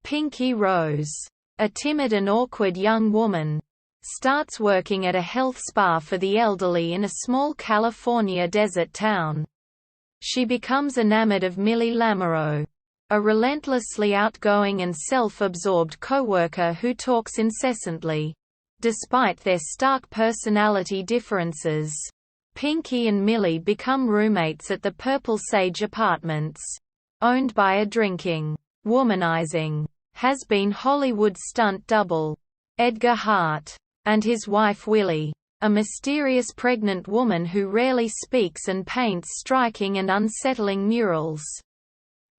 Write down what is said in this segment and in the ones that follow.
Pinky Rose, a timid and awkward young woman, starts working at a health spa for the elderly in a small California desert town. She becomes enamored of Millie Lamoureux, a relentlessly outgoing and self-absorbed coworker who talks incessantly. Despite their stark personality differences, Pinky and Millie become roommates at the Purple Sage Apartments, owned by a drinking, womanizing, has-been Hollywood stunt double, Edgar Hart, and his wife Willie, a mysterious pregnant woman who rarely speaks and paints striking and unsettling murals.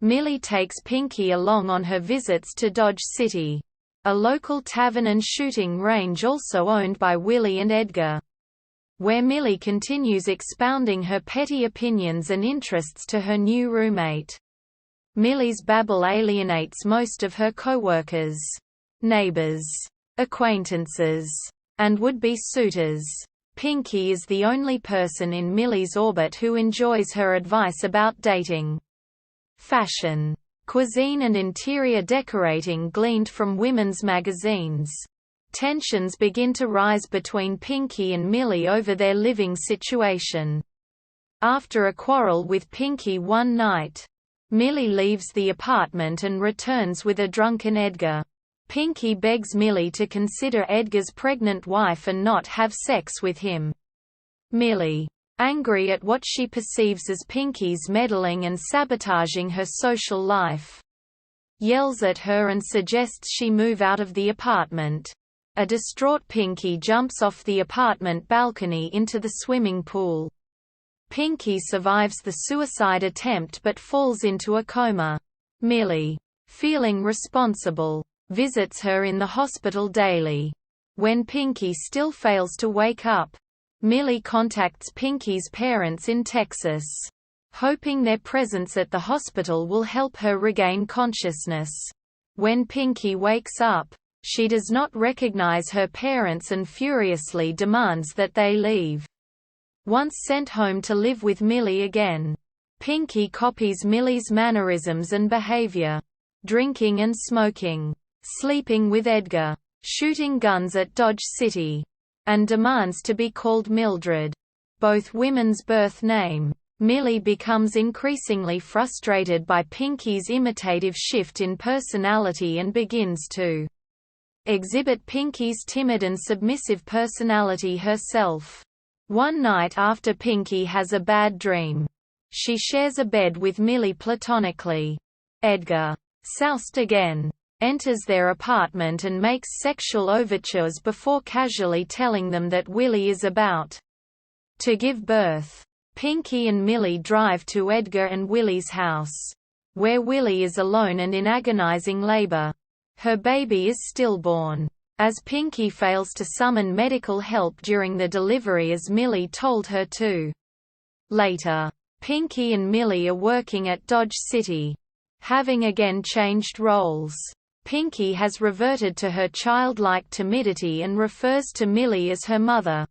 Millie takes Pinky along on her visits to Dodge City, a local tavern and shooting range also owned by Willie and Edgar, where Millie continues expounding her petty opinions and interests to her new roommate. Millie's babble alienates most of her coworkers, neighbors, acquaintances, and would-be suitors. Pinky is the only person in Millie's orbit who enjoys her advice about dating, fashion, cuisine and interior decorating gleaned from women's magazines. Tensions begin to rise between Pinky and Millie over their living situation. After a quarrel with Pinky one night, Millie leaves the apartment and returns with a drunken Edgar. Pinky begs Millie to consider Edgar's pregnant wife and not have sex with him. Millie, angry at what she perceives as Pinky's meddling and sabotaging her social life, yells at her and suggests she move out of the apartment. A distraught Pinky jumps off the apartment balcony into the swimming pool. Pinky survives the suicide attempt but falls into a coma. Millie, feeling responsible, visits her in the hospital daily. When Pinky still fails to wake up, Millie contacts Pinky's parents in Texas, hoping their presence at the hospital will help her regain consciousness. When Pinky wakes up, she does not recognize her parents and furiously demands that they leave. Once sent home to live with Millie again, Pinky copies Millie's mannerisms and behavior, drinking and smoking, sleeping with Edgar, shooting guns at Dodge City, and demands to be called Mildred, both women's birth name. Millie becomes increasingly frustrated by Pinky's imitative shift in personality and begins to exhibit Pinky's timid and submissive personality herself. One night after Pinky has a bad dream, she shares a bed with Millie platonically. Edgar, soused again, enters their apartment and makes sexual overtures before casually telling them that Willie is about to give birth. Pinky and Millie drive to Edgar and Willie's house, where Willie is alone and in agonizing labor. Her baby is stillborn, as Pinky fails to summon medical help during the delivery as Millie told her to. Later, Pinky and Millie are working at Dodge City, having again changed roles. Pinky has reverted to her childlike timidity and refers to Millie as her mother,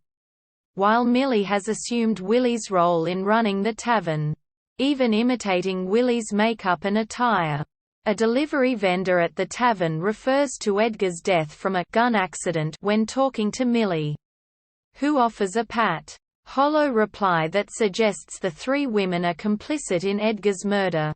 while Millie has assumed Willie's role in running the tavern, even imitating Willie's makeup and attire. A delivery vendor at the tavern refers to Edgar's death from a gun accident when talking to Millie, who offers a pat, hollow reply that suggests the three women are complicit in Edgar's murder.